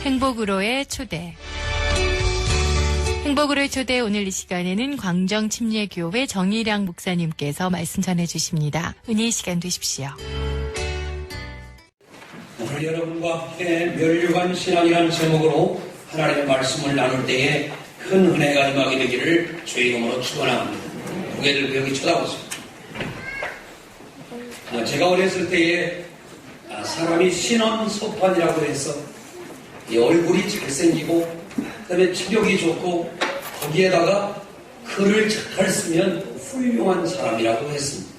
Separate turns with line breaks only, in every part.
행복으로의 초대. 행복으로의 초대 오늘 이 시간에는 광정침례교회 정일양 목사님께서 말씀 전해주십니다. 은혜의 시간 되십시오.
오늘 여러분과 함께 멸류관 신앙이라는 제목으로 하나님의 말씀을 나눌 때에 큰 은혜가 임하게 되기를 주의 이름으로 축원합니다. 고개들 여기 쳐다보세요. 제가 어렸을 때에 사람이 신원소판이라고 해서 이 얼굴이 잘생기고 그다음에 체격이 좋고 거기에다가 글을 잘 쓰면 훌륭한 사람이라고 했습니다.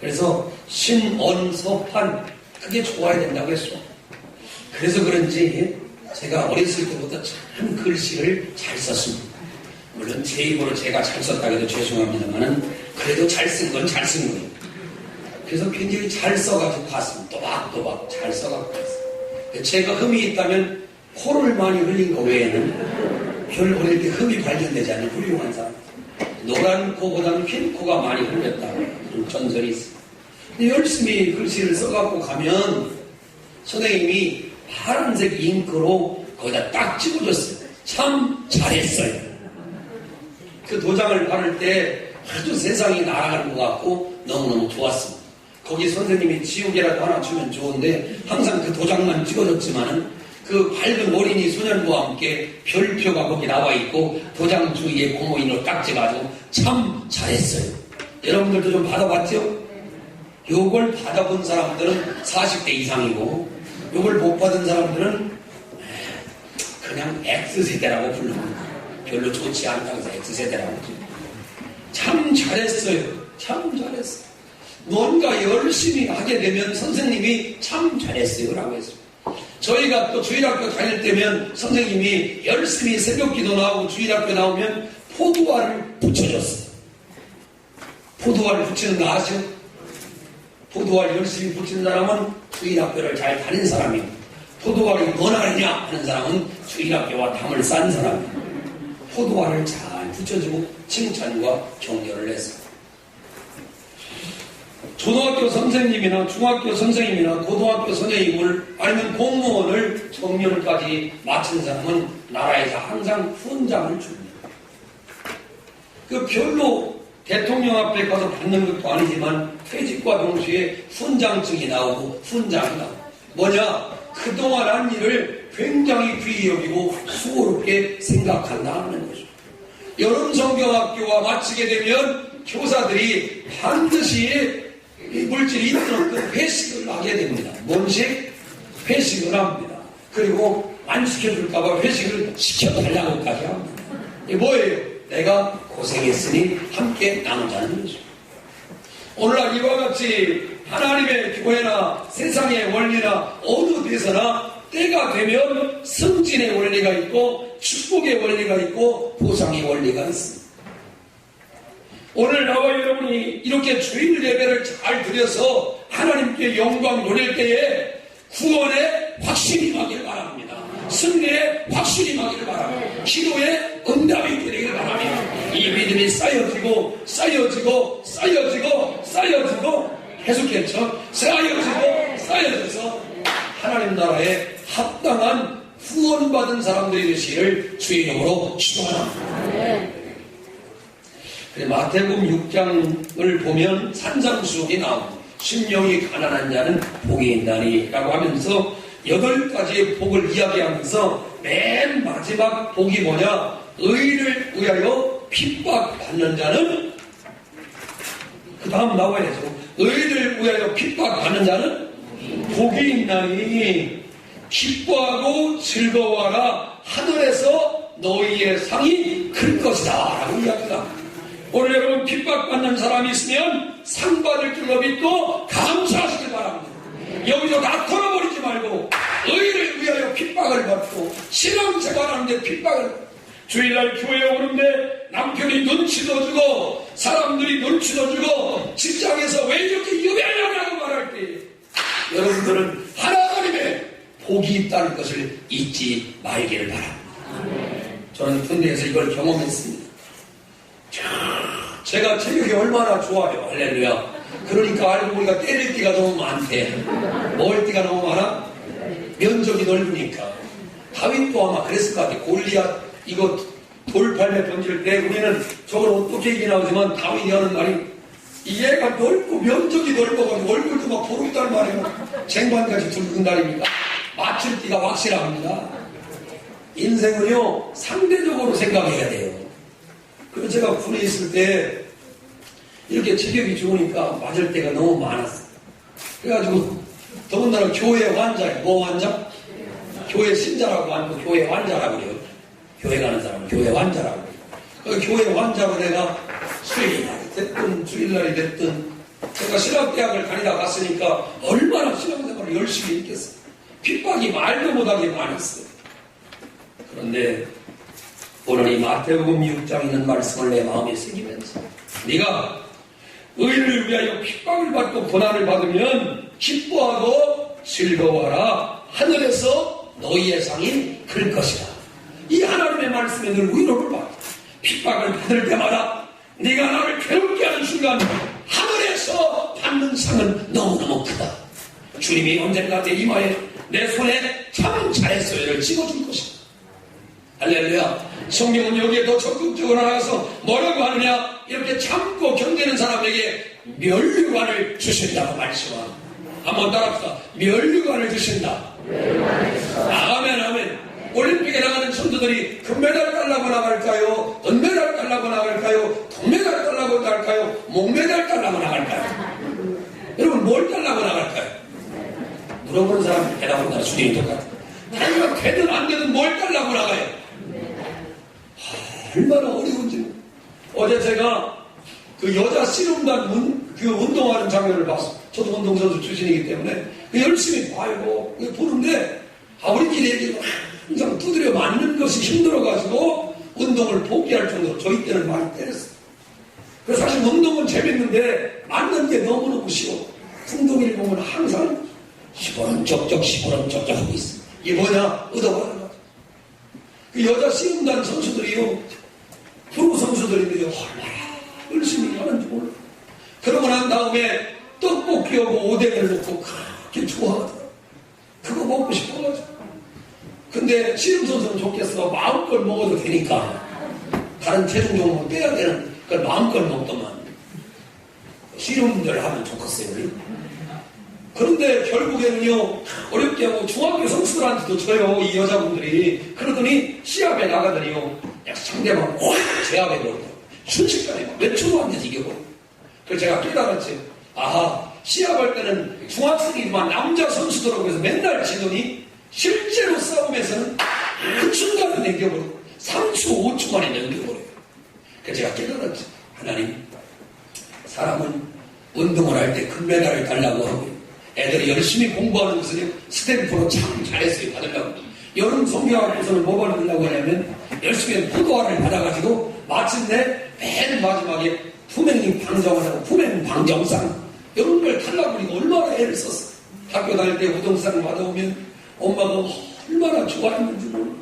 그래서 신언서판 그게 좋아야 된다고 했죠. 그래서 그런지 제가 어렸을 때부터 참 글씨를 잘 썼습니다. 물론 제 입으로 제가 잘 썼다고 해도 죄송합니다만은 그래도 잘 쓴 건 잘 쓴 거예요. 그래서 굉장히 잘 써가지고 갔습니다. 또박또박 잘 써가지고 갔어요. 제가 흠이 있다면 코를 많이 흘린 거 외에는 별 보낼 때 흠이 발견되지 않는 훌륭한 사람. 노란 코보다는 흰 코가 많이 흘렸다. 그런 전설이 있어요. 근데 열심히 글씨를 써갖고 가면 선생님이 파란색 잉크로 거기다 딱 찍어줬어요. 참 잘했어요. 그 도장을 바를 때 아주 세상이 날아가는 것 같고 너무너무 좋았습니다. 거기 선생님이 지우개라도 하나 주면 좋은데 항상 그 도장만 찍어줬지만은 그 밝은 어린이 소년과 함께 별표가 거기 나와 있고 도장 주위에 고무인으로 딱 찍어가지고 참 잘했어요. 여러분들도 좀 받아봤죠? 요걸 받아본 사람들은 40대 이상이고 요걸 못 받은 사람들은 그냥 X세대라고 부릅니다. 별로 좋지 않다고 해서 X세대라고 부릅니다. 참 잘했어요. 참 잘했어요. 뭔가 열심히 하게 되면 선생님이 참 잘했어요 라고 했어요. 저희가 또 주일학교 다닐 때면 선생님이 열심히 새벽기도 나오고 주일학교 나오면 포도알을 붙여줬어요. 포도알을 붙이는 거 아시죠? 포도알 열심히 붙이는 사람은 주일학교를 잘 다닌 사람이에요. 포도알이 뭐나 하느냐 하는 사람은 주일학교와 담을 싼 사람이에요. 포도알을 잘 붙여주고 칭찬과 격려를 했어요. 초등학교 선생님이나 중학교 선생님이나 고등학교 선생님을 아니면 공무원을 정년까지 마친 사람은 나라에서 항상 훈장을 줍니다. 그 별로 대통령 앞에 가서 받는 것도 아니지만 퇴직과 동시에 훈장증이 나오고 훈장이 나오고 뭐냐? 그동안 한 일을 굉장히 귀히 여기고 수고롭게 생각한다는 거죠. 여름성경학교와 마치게 되면 교사들이 반드시 물질이 있는 그 회식을 하게 됩니다. 뭔식? 회식을 합니다. 그리고 안 시켜줄까봐 회식을 시켜달라고까지 합니다. 이게 뭐예요? 내가 고생했으니 함께 나누자는 거죠. 오늘날 이와 같이 하나님의 교회나 세상의 원리나 어느 데서나 때가 되면 승진의 원리가 있고 축복의 원리가 있고 보상의 원리가 있습니다. 오늘 나와 여러분이 이렇게 주일 예배를 잘 드려서 하나님께 영광 돌릴 때에 구원에 확신이 임하기를 바랍니다. 승리에 확신이 임하기를 바랍니다. 기도에 응답이 되기를 바랍니다. 이 믿음이 쌓여지고 계속해서 쌓여져서 하나님 나라에 합당한 후원받은 사람들이 되시기를 주의 이름으로 축원합니다. 마태복음 6장을 보면 산상수훈이 나옵니다. 심령이 가난한 자는 복이 있나니 라고 하면서 8가지의 복을 이야기하면서 맨 마지막 복이 뭐냐? 의를 위하여 핍박받는 자는 그 다음 나와야죠. 의를 위하여 핍박받는 자는 복이 있나니 기뻐하고 즐거워하라 하늘에서 너희의 상이 클 것이다 라고 이야기합니다. 오늘 여러분 핍박받는 사람이 있으면 상 받을 줄로 믿고 감사하시길 바랍니다. 여기서 다 털어버리지 말고 의를 위하여 핍박을 받고 신앙생활하는데 핍박을 주일날 교회에 오는데 남편이 눈치도 주고 사람들이 눈치도 주고 직장에서 왜 이렇게 유배하냐고 말할 때 여러분들은 하나님의 복이 있다는 것을 잊지 말기를 바랍니다. 저는 군대에서 이걸 경험했습니다. 제가 체격이 얼마나 좋아요. 할렐루야. 그러니까 알고 보니까 때릴 띠가 너무 많대. 먹을 띠가 너무 많아? 면적이 넓으니까. 다윗도 아마 그랬을 것 같아요. 골리앗 이거 돌팔매 던질 때 우리는 저걸 어떻게 이기나 하지만 다윗이 하는 말이 이 얘가 넓고 면적이 넓어가지고 얼굴도 막 보름달 말이에요. 쟁반까지 둥근달입니다. 맞출 기가 확실합니다. 인생은요 상대적으로 생각해야 돼요. 그래서 제가 군에 있을 때 이렇게 체격이 좋으니까 맞을 때가 너무 많았어요. 그래가지고 더군다나 교회 환자예요. 뭐 환자? 교회 신자라고 하고 교회 환자라고 그래요. 교회 가는 사람은 교회 환자라고 그래요. 그 교회 환자로 내가 수요일날이 됐든 주일날이 됐든 제가 신학대학을 다니다 갔으니까 얼마나 신학생활을 열심히 했겠어요. 핍박이 말도 못하게 많았어요. 그런데 오늘 이 마태복음 6장에 있는 말씀을 내 마음에 새기면서 네가 의를 위하여 핍박을 받고 고난을 받으면 기뻐하고 즐거워하라. 하늘에서 너희의 상이 클 것이다. 이 하나님의 말씀에 늘 위로를 받고 핍박을 받을 때마다 네가 나를 괴롭게 하는 순간 하늘에서 받는 상은 너무너무 크다. 주님이 언젠가 내 이마에 내 손에 참 잘했어요를 찍어줄 것이다. 할렐루야. 성경은 여기에 더 적극적으로 나가서 뭐라고 하느냐, 이렇게 참고 견디는 사람에게 면류관을 주신다고 말씀합니다. 한번 따라합시다. 면류관을 주신다. 아멘 아멘. 올림픽에 나가는 선수들이 금메달 따려고 나갈까요? 은메달 따려고 나갈까요? 동메달 따려고 나갈까요? 목메달 따려고 나갈까요? 여러분 뭘 따려고 나갈까요? 물어보는 사람 대답은 다 주님이 똑같아요. 자기가 되든 안 되든 뭘 따려고 나가요? 얼마나 어려운지. 어제 제가 그 여자 씨름단 그 운동하는 장면을 봤어요. 저도 운동선수 출신이기 때문에 열심히 봐요. 보는데 우리끼리 얘기를 항상 두드려 맞는 것이 힘들어가지고 운동을 포기할 정도로 저희 때는 많이 때렸어요. 그래서 사실 운동은 재밌는데 맞는 게 너무너무 쉬워. 풍덩이를 보면 항상 시보름 쩍쩍 하고 있어요. 이게 뭐냐? 얻어가는 거죠. 그 여자 씨름단 선수들이요, 프로 선수들인데요, 얼마나 열심히 하는지 몰라. 그러고 난 다음에 떡볶이하고 오뎅을 넣고 그렇게 좋아하더라고요. 그거 먹고 싶어가지고. 근데 씨름 선수는 좋겠어. 마음껏 먹어도 되니까. 다른 체중 종목은 빼야 되는, 그걸 마음껏 먹더만. 씨름들 하면 좋겠어요. 그런데 결국에는요, 어렵게 하고 중학교 선수들한테도 져요, 이 여자분들이. 그러더니 시합에 나가더니요, 상대방 확 제압해 버리고 순식간에 몇 초도 안 돼서 이겨버려. 그래서 제가 깨달았지. 아하, 시합할 때는 중학생이지만 남자 선수들하고 해서 맨날 지더니 실제로 싸움에서는 한순간에 넘겨버리고 3초, 5초 만에 넘겨버려요. 그래서 제가 깨달았지. 하나님, 사람은 운동을 할 때 금메달을 달라고 하고 애들이 열심히 공부하는 것을 스탬프로 참 잘했어요. 받으려고. 여름 성경학교에서는 뭐 받으려고 하냐면 열심히 포도알을 받아가지고 마침내 맨 마지막에 품행 방정을 하고 품행 방정상 이런 걸 달라고 하니까 얼마나 애를 썼어. 학교 다닐 때 우동상 받아오면 엄마가 얼마나 좋아했는지 몰라.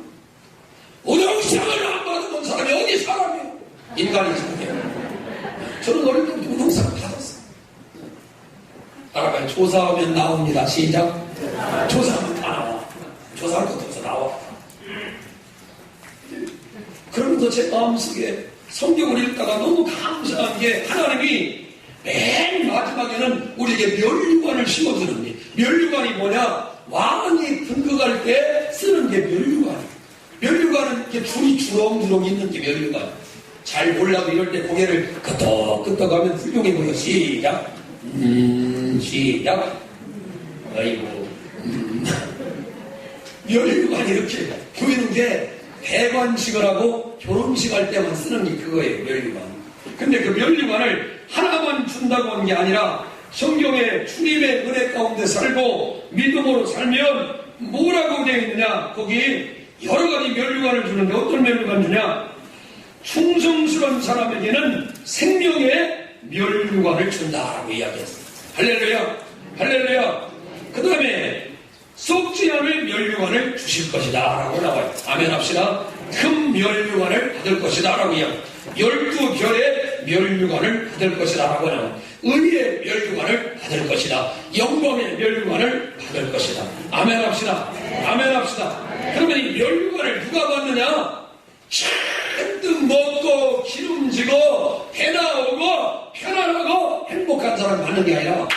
우동상을 안 받아본 사람이 어디 사람이에요? 인간이 저게요. 저는 어릴 때부터 우동상 받았어요. 따라가요. 조사하면 나옵니다. 시작. 조사하면 다 나와. 조사할 것도 없어. 나와. 그러면서 제 마음속에 성경을 읽다가 너무 감사한 게 하나님이 맨 마지막에는 우리에게 면류관을 심어주는 게, 면류관이 뭐냐? 왕이 등극할 때 쓰는 게 면류관이에요. 면류관은 이렇게 줄이 주렁주렁 있는 게 면류관. 잘 몰라도 이럴 때 고개를 끄덕끄덕 하면 훌륭해 보여. 시작. 시작. 아이고. 면류관이 이렇게 보이는 게 대관식을 하고 결혼식 할 때만 쓰는 게 그거예요, 면류관. 근데 그 면류관을 하나만 준다고 하는 게 아니라 성경에 주님의 은혜 가운데 살고 믿음으로 살면 뭐라고 되어 있느냐? 거기 여러 가지 면류관을 주는데 어떤 면류관 주냐? 충성스러운 사람에게는 생명의 면류관을 준다라고 이야기했어요. 할렐루야, 할렐루야. 그 다음에 썩지 않을 면류관을 주실 것이다 라고 나와요. 아멘 합시다. 큰 면류관을 받을 것이다 라고 이야기해요. 12별의 멸류관을 받을 것이다 라고 하면 의의 멸류관을 받을 것이다. 영광의 멸류관을 받을 것이다. 아멘 합시다. 아멘 합시다. 그러면 이 멸류관을 누가 받느냐? 잔뜩 먹고 기름지고 배 나오고 편안하고 행복한 사람 받는 게 아니라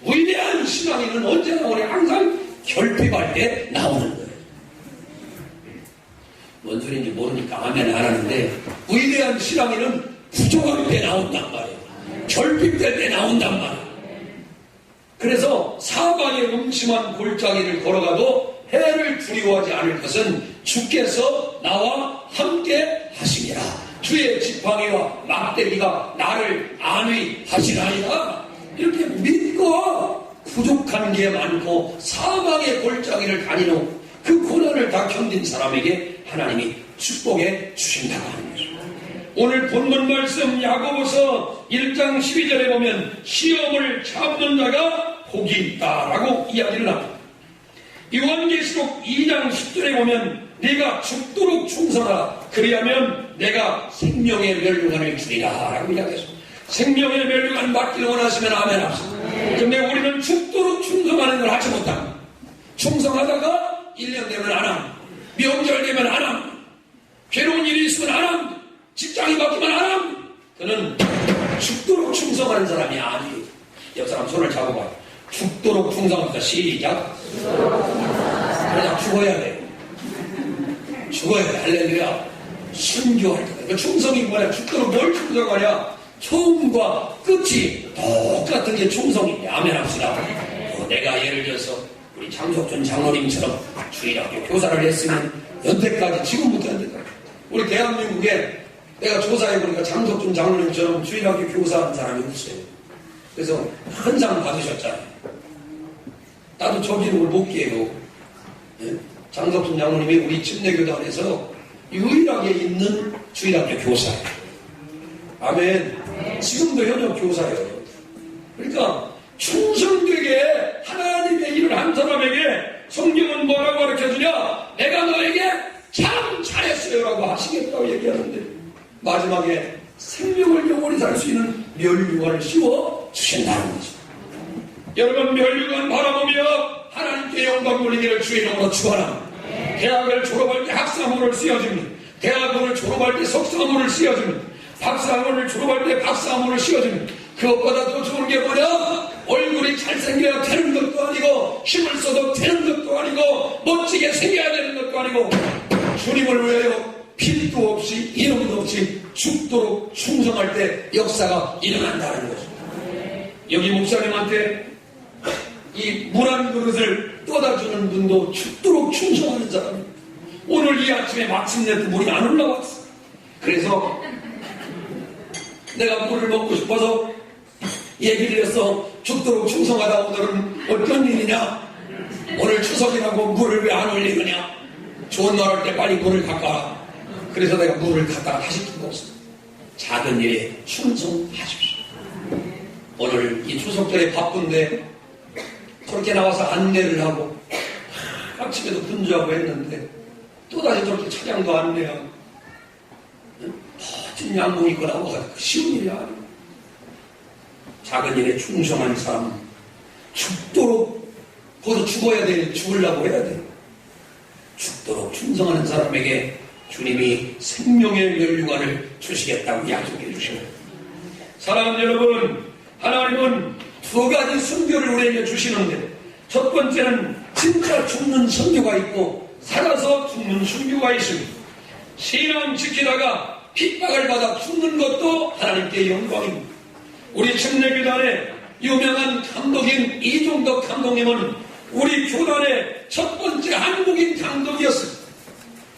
위대한 신앙인은 언제 나오냐? 항상 결핍할 때 나오는 거예요. 뭔 소리인지 모르니까 아멘 안 하는데 위대한 신앙인은 부족할 때 나온단 말이에요. 결핍될 때 나온단 말이에요. 그래서 사방에 음침한 골짜기를 걸어가도 해를 두려워하지 않을 것은 주께서 나와 함께 하시니라. 주의 지팡이와 막대기가 나를 안위하시나이다. 이렇게 믿고 부족한 게 많고 사방의 골짜기를 다니는 그 고난을 다 견딘 사람에게 하나님이 축복해 주신다고 하는 거죠. 오늘 본문 말씀 야고보서 1장 12절에 보면 시험을 참는 자가 복이 있다라고 이야기를 합니다. 요한계시록 2장 10절에 보면 네가 죽도록 충성하라 그리하면 내가 생명의 멸류관을 주리라 라고 이야기했습니다. 생명의 멸류관 받기를 원하시면 아멘 합시다. 그런데 우리는 죽도록 충성하는 걸 하지 못합니다. 충성하다가 1년 되면 안 함, 명절 되면 안 함, 괴로운 일이 있으면 안 함, 직장이 바뀌면 안 함. 그는 죽도록 충성하는 사람이 아니에요. 옆 사람 손을 잡아봐요. 죽도록 충성합니다. 시작. 그냥 죽어야 돼. 죽어야 돼. 할렐루야. 순교할 때. 그 충성이 뭐냐? 죽도록 뭘 충성하냐? 처음과 끝이 똑같은 게 충성이에요. 아멘 합시다. 내가 예를 들어서 우리 장석준 장로님처럼 주일학교 교사를 했으면 연태까지, 지금부터 연태까지. 우리 대한민국에 내가 조사해보니까 장석준 장로님처럼 주일학교 교사한 사람이 없어요. 그래서 큰 상 받으셨잖아요. 나도 저 기록을 못 깨요. 네? 장석준 장로님이 우리 침례교단에서 유일하게 있는 주일학교 교사예요. 아멘. 지금도 현역 교사예요. 그러니까 충성되게 하나님의 일을 한 사람에게 성경은 뭐라고 가르쳐주냐? 내가 너에게 참 잘했어요 라고 하시겠다고 얘기하는데 마지막에 생명을 영원히 살 수 있는 멸류관을 씌워 주신다는 거죠. 여러분, 멸류관 바라보며 하나님께 영광 돌리기를 주의 이름으로 축원합니다. 대학을 졸업할 때 학사모를 씌워줍니다. 대학원을 졸업할 때 석사모를 씌워줍니다. 박사학원을 졸업할 때 박사학원을 씌워줍니다. 그것보다 더 좋은 게 뭐냐? 얼굴이 잘생겨야 되는 것도 아니고 힘을 써도 되는 것도 아니고 멋지게 생겨야 되는 것도 아니고 주님을 위하여 필도 없이 이름도 없이 죽도록 충성할 때 역사가 일어난다는 거죠. 여기 목사님한테 이 물 한 그릇을 떠다주는 분도 죽도록 충성하는 사람이에요. 오늘 이 아침에 마침내 물이 안 올라왔어. 그래서 내가 물을 먹고 싶어서 얘기를 해서 죽도록 충성하다. 오늘은 어떤 일이냐? 오늘 추석이라고 물을 왜 안 올리느냐? 좋은 날 할 때 빨리 물을 갖고 와라. 그래서 내가 물을 갖다가 다시 끼고 없습니다. 작은 일에 충성하십시오. 오늘 이 추석절에 바쁜데 저렇게 나와서 안내를 하고 아침에도 분주하고 했는데 또다시 저렇게 차량도 안내하고 멋진 양복 입고 나와가지고 쉬운 일이 아니고 작은 일에 충성한 사람 죽도록 거기서 죽어야 돼. 죽으려고 해야 돼. 죽도록 충성하는 사람에게 주님이 생명의 멸류관을 주시겠다고 약속해 주셔요. 사랑하는 여러분, 하나님은 두 가지 선교를 우리에게 주시는데 첫 번째는 진짜 죽는 선교가 있고 살아서 죽는 선교가 있습니다. 신앙 지키다가 핍박을 받아 죽는 것도 하나님께 영광입니다. 우리 침례교단의 유명한 감독인 이종덕 감독님은 우리 교단의 첫 번째 한국인 감독이었습니다.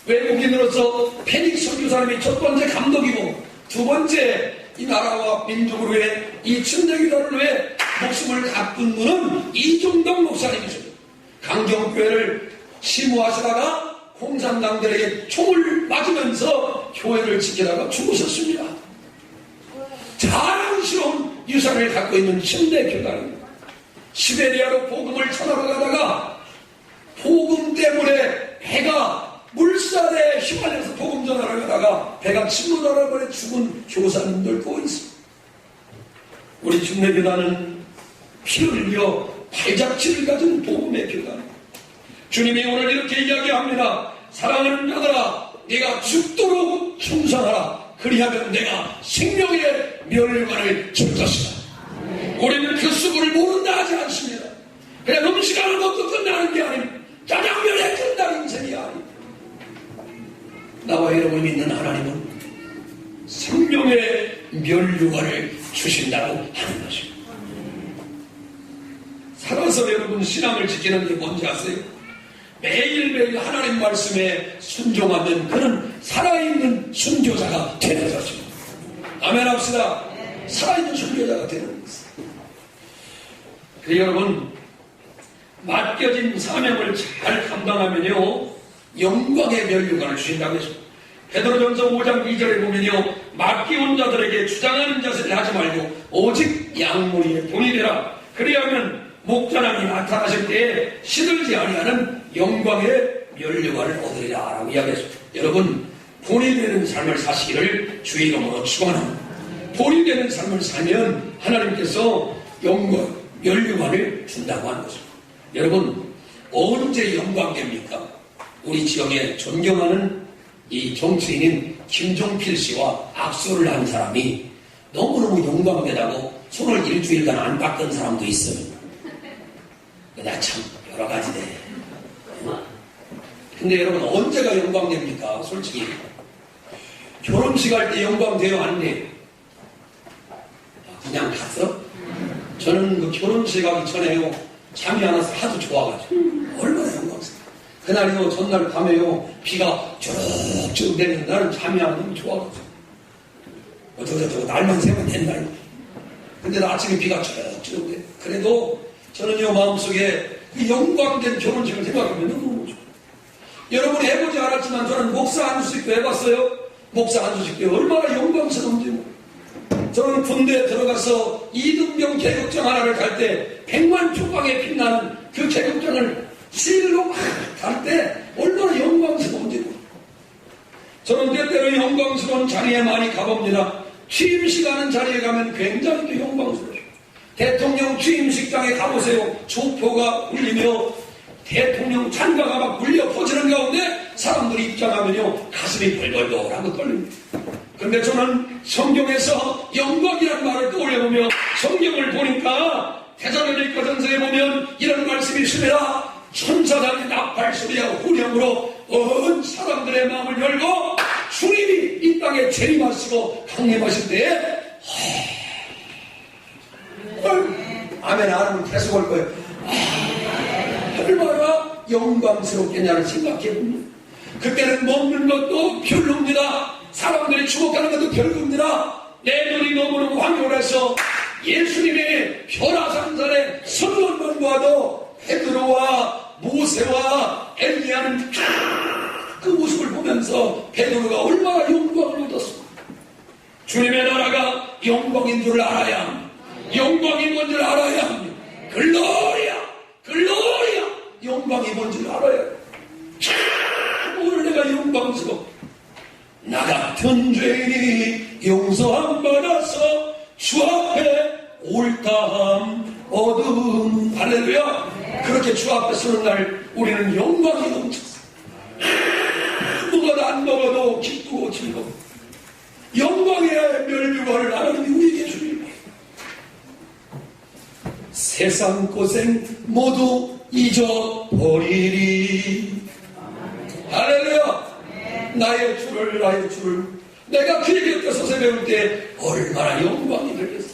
외국인으로서 패닉 선교사님이 첫 번째 감독이고 두 번째 이 나라와 민족을 위해 이 침례교단을 위해 목숨을 갚은 분은 이종덕 목사님이십니다. 강경교회를 심호하시다가 공산당들에게 총을 맞으면서 교회를 지키다가 죽으셨습니다. 자랑스러운 유산을 갖고 있는 침례교단입니다. 시베리아로 복음을 전하러 가다가 복음 때문에 배가 물살에 휘말려서 복음 전하러 가다가 걷다가 배가 침몰하는 번에 죽은 교사님들 꼭 있습니다. 우리 침례교단은 피를 흘려 팔자취를 가진 복음의 교단. 주님이 오늘 이렇게 이야기합니다. 사랑하는 자들아, 네가 죽도록 충성하라. 그리하면 내가 생명의 멸류관을 줄 것이다. 우리는 그 수고를 모른다 하지 않습니다. 그냥 음식하는 것도 끝나는 게 아닙니다. 짜장면에 끝나는 인생이 아닙니다. 나와 여러분이 믿는 하나님은 생명의 멸류관을 주신다고 하는 것입니다. 살아서 여러분 신앙을 지키는 게 뭔지 아세요? 매일매일 하나님 말씀에 순종하면 그는 살아있는 순교자가 되는 것입니다. 아멘 합시다. 살아있는 순교자가 되는 것입니다. 그래서 여러분, 맡겨진 사명을 잘 감당하면요 영광의 멸류관을 주신다고 했습니다. 베드로전서 5장 2절에 보면요, 맡기온 자들에게 주장하는 자세를 하지 말고 오직 양무리에 본이 되라. 그리하면 목자랑이 나타나실 때에 시들지 아니하는 영광의 멸류관을 얻으리라 라고 이야기했습니다. 여러분, 본이 되는 삶을 사시기를 주의 이름으로 축원합니다. 본이 되는 삶을 살면 하나님께서 영광, 멸류관을 준다고 하는 것입니다. 여러분, 언제 영광됩니까? 우리 지역에 존경하는 이 정치인인 김종필 씨와 악수를 한 사람이 너무너무 영광되다고 손을 일주일간 안 닦은 사람도 있어요. 나 참 여러 가지네. 근데 여러분, 언제가 영광됩니까? 솔직히 결혼식 할 때 영광돼요, 안 돼요? 그냥 갔어? 저는 그 결혼식 하기 전에요 잠이 안 와서 하도 좋아가지고 얼마나 영광스러워. 그날이요 전날 밤에요 비가 쭈룩쭈룩 내리는 나는 잠이 안 오면 좋아가지고 어쩌고저쩌고 날만 새면 된다. 근데 나 아침에 비가 쭈룩쭈룩 내. 그래도 저는요 마음속에 그 영광된 결혼식을 생각하면 너무 좋아요. 여러분이 해보지 않았지만 저는 목사 안수식도 해봤어요. 목사 안수식도 얼마나 영광스러운지. 저는 군대에 들어가서 이등병 계급장 하나를 갈 때 100만 초광에 빛나는 그 계급장을 실로 막 갈 때 얼마나 영광스러운지. 저는 때때로 영광스러운 자리에 많이 가봅니다. 취임식 하는 자리에 가면 굉장히 또 영광스러워요. 대통령 취임식장에 가보세요. 조표가 울리며 대통령 찬가가 막 울려 퍼지는 가운데 사람들이 입장하면요 가슴이 벌벌벌하고 떨립니다. 그런데 저는 성경에서 영광이라는 말을 떠올려보며 성경을 보니까 데살로니가전서에 보면 이런 말씀이 있습니다. 천사장의 나팔 소리와 후령으로 온 사람들의 마음을 열고 주님이 이 땅에 재림하시고 강림하실 때에 아멘 안 하면 계속 올 거예요. 얼마나 영광스럽겠냐를 생각해봅니다. 그때는 먹는 것도 별로입니다. 사람들이 주목하는 것도 별로입니다. 내 눈이 너무너무 황홀해서 예수님의 별하산산의 선언만 봐도 베드로와 모세와 엘리야는 그 모습을 보면서 베드로가 얼마나 영광을 얻었습니까? 주님의 나라가 영광인 줄 알아야 합니다. 영광이 뭔 줄 알아야 합니다. 글로리아 글로리아 영광이 뭔 줄 알아야 합니다. 오늘 내가 영광스러워. 나 같은 죄인이 용서함 받아서 주 앞에 옳다함 얻음. 할렐루야. 그렇게 주 앞에 서는 날 우리는 영광이 넘쳤어. 아무거나 안 먹어도 기쁘고 즐거워. 영광의 멸류관을 하나님이 우리에게 주십니다. 세상 고생 모두 잊어버리리. 할렐루야. 나의 주를 내가 그의 곁에 서서 배울 때 얼마나 영광이 되겠어.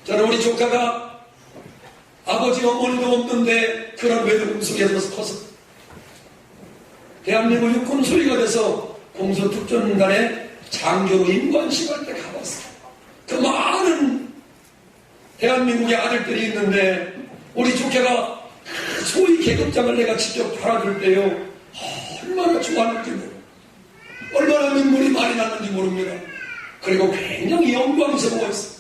저는 우리 조카가 아버지 어머니도 없는데 그런 외로움 속에서 커서 대한민국 육군 소리가 돼서 공소특전단에 장교로 임관식할 때 가봤어요. 그 많은 대한민국의 아들들이 있는데 우리 조카가 소위 계급장을 내가 직접 팔아줄 때요 얼마나 좋았는지 모릅니다. 얼마나 눈물이 많이 났는지 모릅니다. 그리고 굉장히 영광스러워했어요.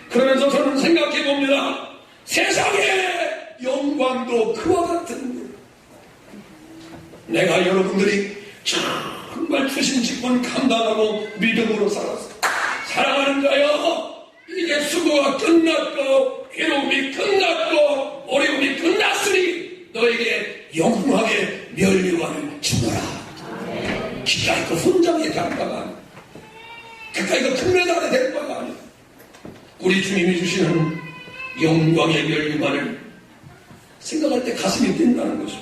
그러면서 저는 생각해 봅니다. 세상의 영광도 그와 같은 것. 내가 여러분들이 정말 주신 직분 감당하고 믿음으로 살았어. 사랑하는 자여, 이제 수고가 끝났고 괴로움이 끝났고 어려움이 끝났으니 너에게 영원하게 멸류관을 주노라. 기꺼이 그 훈장에 갈 바가 아니야. 기꺼이 그 금메달에 될 바가 아니야. 우리 주님이 주시는 영광의 멸류관을 생각할 때 가슴이 뛴다는 것이죠.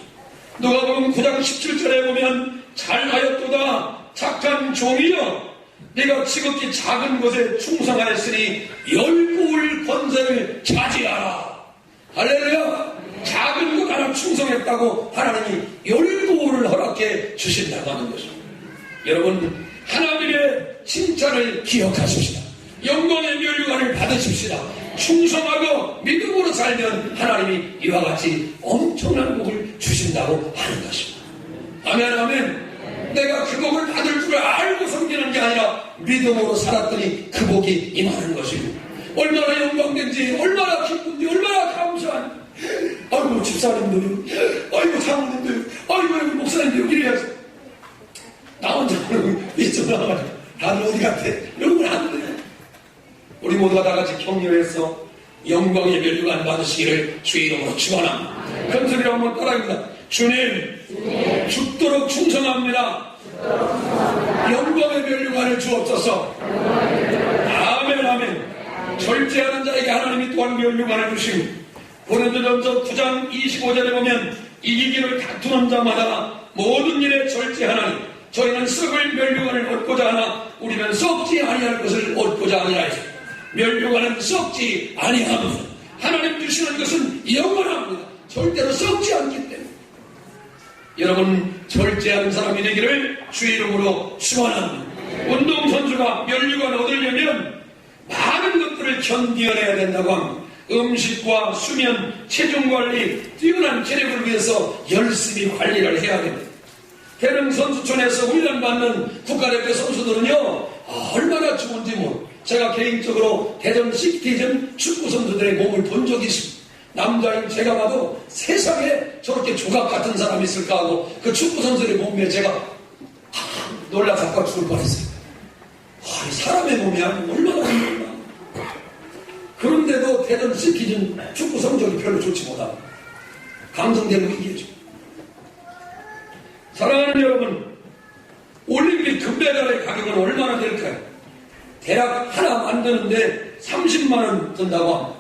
누가복음 9장 17절에 보면 잘하였도다 착한 종이여, 내가 지극히 작은 것에 충성하였으니 열고울 권세를 차지하라. 할렐루야. 작은 것 하나 충성했다고 하나님이 열고울을 허락해 주신다고 하는 것입니다. 여러분, 하나님의 칭찬을 기억하십시다. 영광의 멸류관을 받으십시다. 충성하고 믿음으로 살면 하나님이 이와 같이 엄청난 복을 주신다고 하는 것입니다. 아멘, 아멘. 내가 그 복을 받을 줄 알고 섬기는 게 아니라 믿음으로 살았더니 그 복이 임하는 것이고, 얼마나 영광된지, 얼마나 기쁜지, 얼마나 감사한지. 아이고 집사님들, 아이고 장로님들, 아이고 목사님들 이래야지. 나 혼자는 이쪽 나가가지고 다들 어디 갔대? 이러면 안 돼. 우리 모두가 다 같이 격려해서 영광의 멸류관 받으시기를 주의 이름으로 축원합니다. 큰 소리로 한번 따라합니다. 주님, 죽도록 충성합니다. 영광의 멸류관을 주옵소서. 아멘, 아멘. 절제하는 자에게 하나님이 또한 멸류관을 주시고, 고린도전서 9장 25절에 보면 이기기를 다투는 자마다 모든 일에 절제하나니 저희는 썩을 멸류관을 얻고자 하나 우리는 썩지 아니할 것을 얻고자 하니라 했습니다. 멸류관은 썩지 아니하며 하나님 주시는 것은 영원합니다. 절대로 썩지 않기 때문에 여러분, 절제하는 사람이 되기를 주의 이름으로 축원합니다. 운동선수가 멸류관을 얻으려면 많은 것들을 견뎌내야 된다고 합니다. 음식과 수면, 체중관리, 뛰어난 체력을 위해서 열심히 관리를 해야 됩니다. 대릉 선수촌에서 훈련받는 국가대표 선수들은요, 얼마나 좋은지 제가 개인적으로 대전 시티즌 축구 선수들의 몸을 본 적이 있습니다. 남자인 제가 봐도 세상에 저렇게 조각 같은 사람이 있을까 하고 그 축구 선수들의 몸에 제가 놀라서 아까 죽을 뻔했어요. 사람의 몸이 얼마나 힘들나. 그런데도 대전 시티즌 축구 성적이 별로 좋지 못합니다. 감성대로 이기죠. 사랑하는 여러분, 올림픽 금메달의 가격은 얼마나 될까요? 대략 하나 만드는데 30만원 든다고 합니다.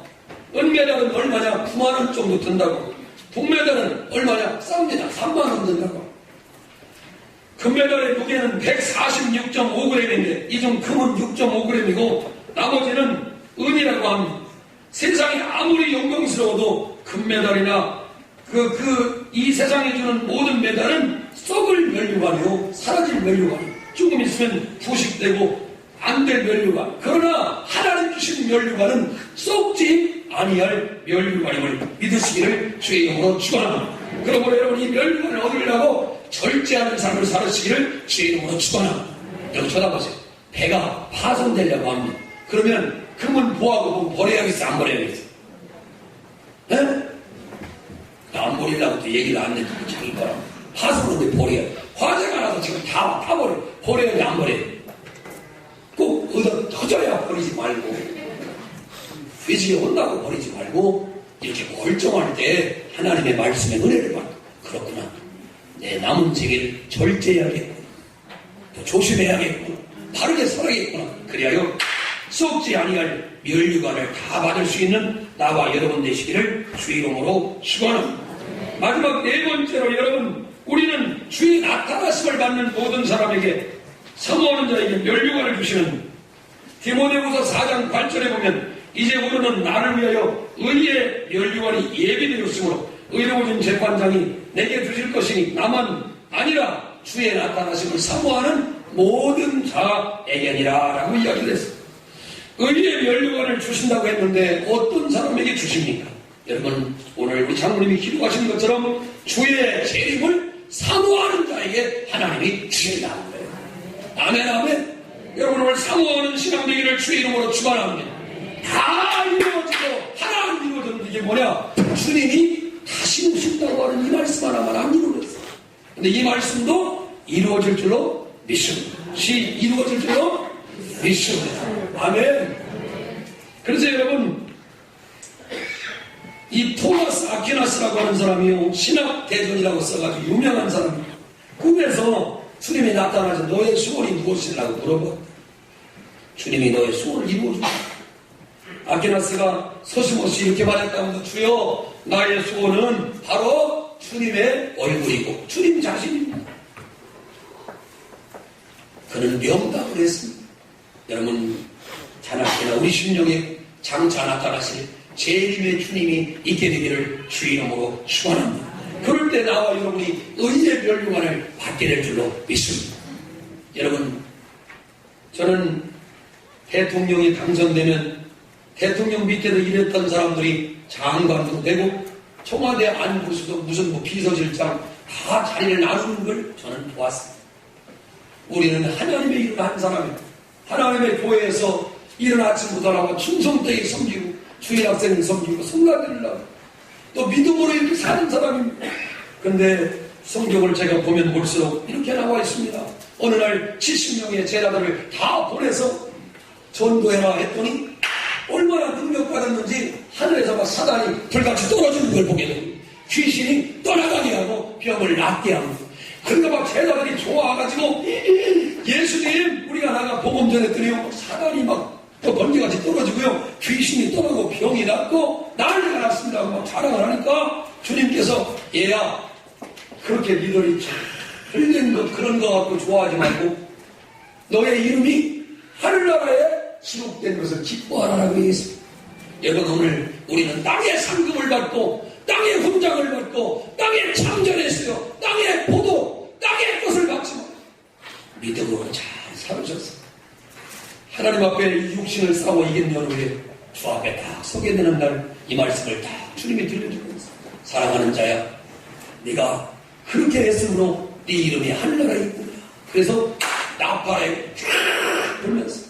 은메달은 얼마냐? 9만원 정도 든다고. 동메달은 얼마냐? 쌉니다. 3만원 든다고 합니다. 금메달의 무게는 146.5g인데 이 중 금은 6.5g이고 나머지는 은이라고 합니다. 세상이 아무리 영광스러워도 금메달이나 이 세상에 주는 모든 메달은 썩을 멸류관이요, 사라질 멸류관이요. 조금 있으면 부식되고 안 될 멸류관. 그러나 하나님 주신 멸류관은 썩지 아니할 멸류관임을 믿으시기를 주의 이름으로 축원합니다. 그러므로 여러분, 이 멸류관을 얻으려고 절제하는 삶을 살으시기를 주의 이름으로 축원합니다. 여기 쳐다보세요. 배가 파손되려고 합니다. 그러면 금은 보하고 버려야겠어, 안 버려야겠어? 네? 안 버리려고 또 얘기를 안 해주고 자기 거라. 파손인데 버려야 돼. 화재가 나서 지금 다 파버려. 버려야 돼, 안 버려야 돼? 꼭 어디다 터져야 버리지 말고, 회지에 혼나고 버리지 말고, 이렇게 멀쩡할 때 하나님의 말씀에 은혜를 받고, 그렇구나. 내 남은 세계를 절제해야겠구나. 또 조심해야겠구나. 바르게 살아야겠구나. 그리하여 썩지 아니할 멸류관을 다 받을 수 있는 나와 여러분 되시기를 주의 이름으로 축원합니다. 마지막 네 번째로 여러분, 우리는 주의 나타나심을 받는 모든 사람에게, 사모하는 자에게 멸류관을 주시는 디모데후서 4장 8절에 보면 이제 우리는 나를 위하여 의의 멸류관이 예비되었으므로 의로우신 재판장이 내게 주실 것이니 나만 아니라 주의 나타나심을 사모하는 모든 자에게니라 라고 이야기를 했습니다. 의의 멸류관을 주신다고 했는데 어떤 사람에게 주십니까? 여러분, 오늘 우리 장로님이 기도하신 것처럼 주의 재림을 사모하는 자에게 하나님이 주신다는 거예요. 아멘, 아멘. 여러분, 오늘 사모하는 신앙 되기를 주의 이름으로 축원합니다. 다 이루어지고 하나님 이루어졌는데 이게 뭐냐? 주님이 다시 오신다고 하는 이 말씀 하나만 안 이루어졌어요. 근데 이 말씀도 이루어질 줄로 믿습시 이루어질 줄로 믿습니다. 아멘. 그래서 여러분, 이 토마스 아퀴나스라고 하는 사람이요, 신학대전이라고 써가지고 유명한 사람이에요. 꿈에서 주님이 나타나서 너의 소원이 무엇이라고 물어봤다. 주님이 너의 소원을 이루어준다. 아퀴나스가 서슴없이 이렇게 말했다면서, 주여, 나의 소원은 바로 주님의 얼굴이고 주님 자신입니다. 그는 명답을 했습니다. 여러분, 자나깨나 우리 심령에 장차 나타나실 재림의 주님이 있게 되기를 주 이름으로 축원합니다. 그럴 때 나와 여러분이 의의 멸류관을 받게 될 줄로 믿습니다. 여러분, 저는 대통령이 당선되면 대통령 밑에서 일했던 사람들이 장관도 되고 청와대 안보수도 무슨 뭐 비서실장 다 자리를 나누는 걸 저는 보았습니다. 우리는 하나님의 일을 한 사람입니다. 하나님의 교회에서 이른 아침부터 나와 충성되게 섬기고 주일 학생을 섬기고 성가대를 하고 또 믿음으로 이렇게 사는 사람입니다. 그런데 성경을 제가 보면 볼수록 이렇게 나와 있습니다. 어느 날 70명의 제자들을 다 보내서 전도해라 했더니 얼마나 능력받았는지 하늘에서 막 사단이 불같이 떨어지는 걸 보게 되고 귀신이 떠나가게 하고 병을 낫게 하고, 그러니까 막 제자들이 좋아가지고 예수님 우리가 나가 복음 전했더니요 사단이 막 또 번개같이 떨어지고요 귀신이 떠나고 병이 낫고 난리가 났습니다. 막 자랑을 하니까 주님께서 얘야 그렇게 니들이 흘린 것 그런 거 갖고 좋아하지 말고 너의 이름이 하늘나라에 기록된 것을 기뻐하라고 얘기했습니다. 여러분, 오늘 우리는 땅의 상급을 받고 땅의 훈장을 받고 땅에 창전했어요. 땅의 보도 땅의 것을 받지만 믿음으로 잘 살으셨어요. 하나님 앞에 이 육신을 싸워 이긴 연후에 주 앞에 딱 서게 되는 날 이 말씀을 딱 주님이 들려주고 있어요. 사랑하는 자야, 네가 그렇게 했으므로 네 이름이 하늘나라에 있구나. 그래서 나팔에 쫙 불면서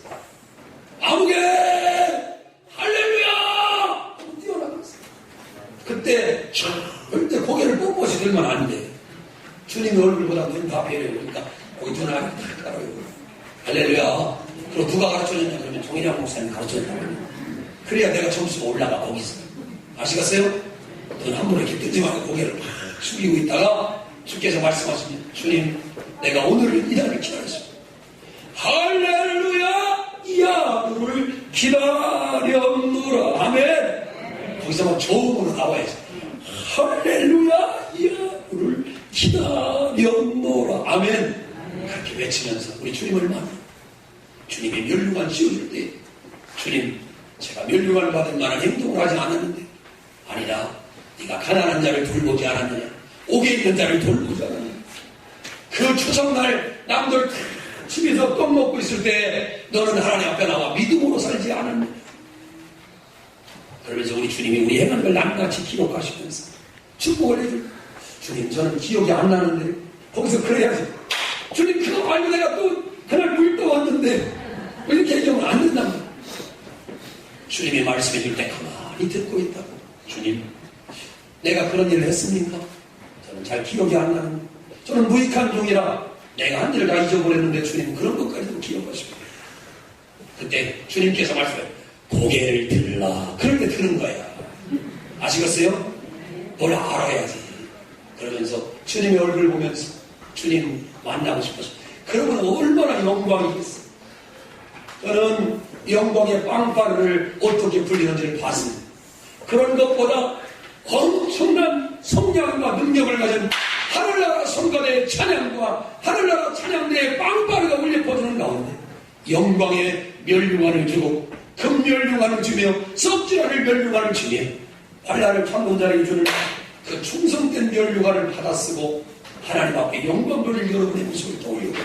아무개 할렐루야 뛰어나갔어요. 그때 절대 고개를 뻣뻣이 들면 안 돼. 주님의 얼굴보다 눈 다 배려요. 그러니까 거기 눈을 딱 깔아요. 할렐루야. 그리고 누가 가르쳐줬냐 그러면 종일양 목사님 가르쳐줬다고. 그래야 내가 점수가 올라가 거기서. 아시겠어요? 눈 함부로 이렇게 뜨지 말고 고개를 팍 숙이고 있다가 주께서 말씀하시면 주님 내가 오늘을 이 날을 기다렸습니다. 할렐루야 이 하루를 기다렸노라. 아멘. 거기서 막 저음으로 나와야지. 할렐루야 이 하루를 기다렸노라. 아멘. 그렇게 외치면서 우리 주님을 만나 주님의 멸류관 씌워줄 때 주님 제가 멸류관을 받을 만한 행동을 하지 않았는데 아니라 네가 가난한 자를 돌보지 않았느냐 옥에 있는 자를 돌보지 않았느냐 그 추석날 남들 집에서 떡 먹고 있을 때 너는 하나님 앞에 나와 믿음으로 살지 않았느냐. 그러면서 우리 주님이 우리 행한 걸 낱낱이 기록하시면서 축복을 해줄 주님 저는 기억이 안 나는데 거기서 그래야지 주님 그거 알고 내가 또 그날 물 떠왔는데 이렇게 얘기하면 안 된단 말이야. 주님이 말씀해 줄 때 가만히 듣고 있다고. 주님 내가 그런 일을 했습니까? 저는 잘 기억이 안 나는데 저는 무익한 종이라 내가 한 일을 다 잊어버렸는데 주님 그런 것까지도 기억하십니다. 그때 주님께서 말씀해 고개를 들라. 그럴 때 드는 거야. 아시겠어요? 뭘 알아야지. 그러면서 주님의 얼굴 보면서 주님 만나고 싶어서 그러면 얼마나 영광이겠어. 저는 영광의 빵가루를 어떻게 불리는지를 봤습니다. 그런 것보다 엄청난 성량과 능력을 가진 하늘나라 성가대의 찬양과 하늘나라 찬양대의 빵가루가 울려 퍼지는 가운데 영광의 멸류관을 주고 금멸류관을 주며 썩지 않을 멸류관을 주며 환난을 참는 자에게 주는 그 충성된 멸류관을 받아 쓰고 하나님 앞에 영광 돌릴 여러분의 모습을 떠올리고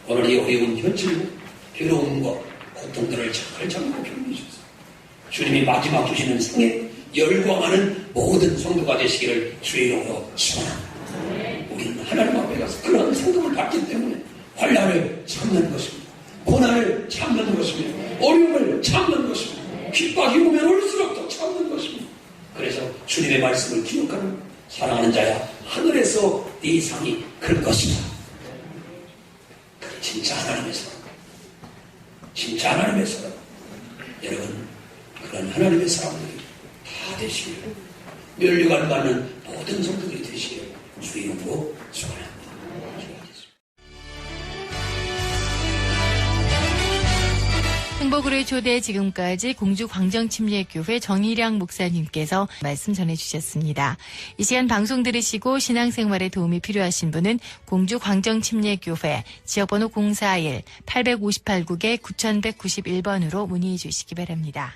오늘 이 어려운 현실과 괴로운 것 고통들을 잘 참고 견디셔서 주님이 마지막 주시는 상에 열광하는 모든 성도가 되시기를 주의 이름으로 축원합니다. 우리는 하나님 앞에 가서 그런 성도를 받기 때문에 환난을 참는 것입니다. 고난을 참는 것입니다. 어려움을 참는 것입니다. 핍박이 오면 올수록 더 참는 것입니다. 그래서 주님의 말씀을 기억하는 사랑하는 자야 하늘에서 네 상이 클 것이다. 진짜 하나님의 사람, 진짜 하나님의 사람, 여러분 그런 하나님의 사람들이 다 되시기를, 면류관 받는 모든 성도들이 되시기를 주의 이름으로 축원합니다.
행복으로의 초대, 지금까지 공주 광정침례교회 정일양 목사님께서 말씀 전해주셨습니다. 이 시간 방송 들으시고 신앙생활에 도움이 필요하신 분은 공주 광정침례교회 지역번호 041-858국에 9191번으로 문의해 주시기 바랍니다.